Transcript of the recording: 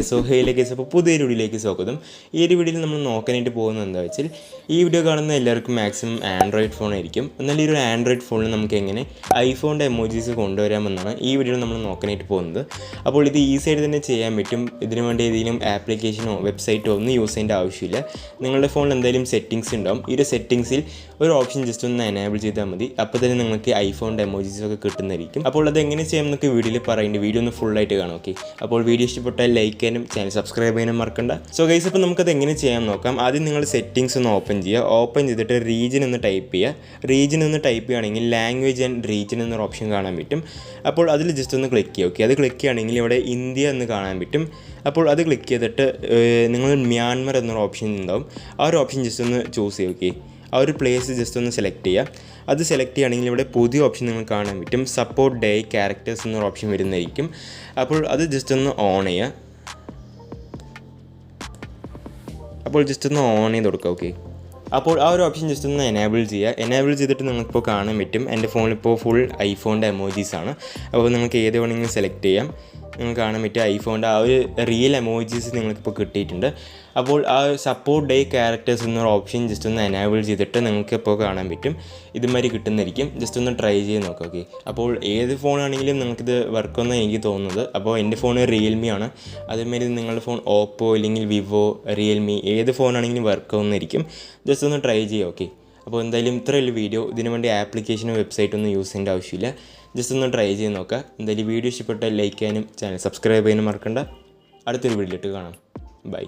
So ഹേയിലെ case അപ്പോൾ പുതിയൊരു വീഡിയോയിലേക്ക് സ്വാഗതം. ഈ ഒരു വീഡിയോയിൽ നമ്മൾ നോക്കാനായിട്ട് പോകുന്നത് എന്താ വെച്ചാൽ, ഈ വീഡിയോ കാണുന്ന എല്ലാവർക്കും മാക്സിമം ആൻഡ്രോയിഡ് ഫോൺ ആയിരിക്കും. എന്നാൽ ഈ ഒരു ആൻഡ്രോയിഡ് ഫോണിൽ നമുക്ക് എങ്ങനെ ഐഫോണിൻ്റെ എമോജീസ് കൊണ്ടുവരാമെന്നാണ് ഈ വീഡിയോയിൽ നമ്മൾ നോക്കാനായിട്ട് പോകുന്നത്. അപ്പോൾ ഇത് ഈസി ആയിട്ട് തന്നെ ചെയ്യാൻ പറ്റും. ഇതിനു വേണ്ടി ഏതെങ്കിലും ആപ്ലിക്കേഷനോ വെബ്സൈറ്റോ ഒന്നും യൂസ് ചെയ്യേണ്ട ആവശ്യമില്ല. നിങ്ങളുടെ ഫോണിൽ എന്തായാലും സെറ്റിങ്സ് ഉണ്ടാവും. ഈ ഒരു സെറ്റിങ്സിൽ ഒരു ഓപ്ഷൻ ജസ്റ്റ് ഒന്ന് എനേബിൾ ചെയ്താൽ മതി. അപ്പോൾ തന്നെ നിങ്ങൾക്ക് ഐഫോണിൻ്റെ എമോജീസ് ഒക്കെ കിട്ടുന്നതായിരിക്കും. അപ്പോൾ അത് എങ്ങനെ ചെയ്യാം എന്നൊക്കെ വീഡിയോയിൽ പറയുന്നുണ്ട്. വീഡിയോ ഒന്ന് ഫുള്ളായിട്ട് കാണാം. ഓക്കെ, അപ്പോൾ വീഡിയോ ഇഷ്ടപ്പെട്ടാൽ ലൈക്ക് ചെയ്യാനും ചാനൽ സബ്സ്ക്രൈബ് ചെയ്യാനും മറക്കണ്ട. സോ ഗൈസ്, അപ്പോൾ നമുക്കത് എങ്ങനെ ചെയ്യാൻ നോക്കാം. ആദ്യം നിങ്ങൾ സെറ്റിങ്സ് ഒന്ന് ഓപ്പൺ ചെയ്യുക. ഓപ്പൺ ചെയ്തിട്ട് റീജിയൻ ഒന്ന് ടൈപ്പ് ചെയ്യുക. റീജിയൻ ഒന്ന് ടൈപ്പ് ചെയ്യുകയാണെങ്കിൽ ലാംഗ്വേജ് ആൻഡ് റീജിയൻ എന്നൊരു ഓപ്ഷൻ കാണാൻ പറ്റും. അപ്പോൾ അതിൽ ജസ്റ്റ് ഒന്ന് ക്ലിക്ക് ചെയ്യുക. ഓക്കെ, അത് ക്ലിക്ക് ചെയ്യുകയാണെങ്കിൽ ഇവിടെ ഇന്ത്യ എന്ന് കാണാൻ പറ്റും. അപ്പോൾ അത് ക്ലിക്ക് ചെയ്തിട്ട് നിങ്ങൾ മ്യാൻമർ എന്നൊരു ഓപ്ഷൻ ഉണ്ടാവും. ആ ഒരു ഓപ്ഷൻ ജസ്റ്റ് ഒന്ന് ചൂസ് ചെയ്യുക. ഓക്കെ, ആ ഒരു പ്ലേസ് ജസ്റ്റ് ഒന്ന് സെലക്ട് ചെയ്യുക. അത് സെലക്ട് ചെയ്യുകയാണെങ്കിൽ ഇവിടെ പുതിയ ഓപ്ഷൻ നിങ്ങൾക്ക് കാണാൻ പറ്റും. സപ്പോർട്ട് ഡേ ക്യാരക്ടേഴ്സ് എന്നൊരു ഓപ്ഷൻ വരുന്നതായിരിക്കും. അപ്പോൾ അത് ജസ്റ്റ് ഒന്ന് ഓൺ ചെയ്യുക. അപ്പോൾ ജസ്റ്റ് ഒന്ന് ഓൺ ചെയ്ത് കൊടുക്കുക. ഓക്കെ, അപ്പോൾ ആ ഒരു ഓപ്ഷൻ ജസ്റ്റ് ഒന്ന് എനേബിൾ ചെയ്യുക. എനേബിൾ ചെയ്തിട്ട് നിങ്ങൾക്കിപ്പോൾ കാണാൻ പറ്റും എൻ്റെ ഫോണിലിപ്പോൾ ഫുൾ ഐഫോണിൻ്റെ എമോജീസ് ആണ്. അപ്പോൾ നിങ്ങൾക്ക് ഏത് വേണമെങ്കിലും സെലക്ട് ചെയ്യാം. നിങ്ങൾക്ക് കാണാൻ പറ്റും ഐഫോണിൻ്റെ ആ ഒരു റിയൽ എമോജീസ് നിങ്ങൾക്കിപ്പോൾ കിട്ടിയിട്ടുണ്ട്. അപ്പോൾ ആ സപ്പോർട്ട് ഡേ ക്യാരക്ടേഴ്സ് എന്നൊരു ഓപ്ഷൻ ജസ്റ്റ് ഒന്ന് എനേബിൾ ചെയ്തിട്ട് നിങ്ങൾക്കിപ്പോൾ കാണാൻ പറ്റും ഇതുമാതിരി കിട്ടുന്നതായിരിക്കും. ജസ്റ്റ് ഒന്ന് ട്രൈ ചെയ്ത് നോക്കാം. ഓക്കെ, അപ്പോൾ ഏത് ഫോണാണെങ്കിലും നിങ്ങൾക്കിത് വർക്കൊന്നാണ് എനിക്ക് തോന്നുന്നത്. അപ്പോൾ എൻ്റെ ഫോൺ റിയൽമി ആണ്. അതേമാതിരി നിങ്ങളുടെ ഫോൺ ഓപ്പോ അല്ലെങ്കിൽ വിവോ, റിയൽമി ഏത് ഫോണാണെങ്കിലും വർക്കാവുന്നതായിരിക്കും. ജസ്റ്റ് ഒന്ന് ട്രൈ ചെയ്യുക. ഓക്കെ, അപ്പോൾ എന്തായാലും ഇത്രയുള്ള വീഡിയോ. ഇതിനു വേണ്ടി ആപ്ലിക്കേഷനോ വെബ്സൈറ്റൊന്നും യൂസ് ചെയ്യേണ്ട ആവശ്യമില്ല. ജസ്റ്റ് ഒന്ന് ട്രൈ ചെയ്ത് നോക്കുക. എന്തായാലും വീഡിയോ ഇഷ്ടപ്പെട്ടാൽ ലൈക്ക് ചെയ്യാനും ചാനൽ സബ്സ്ക്രൈബ് ചെയ്യാനും മറക്കണ്ട. അടുത്തൊരു വീഡിയോയിലിട്ട് കാണാം. ബൈ.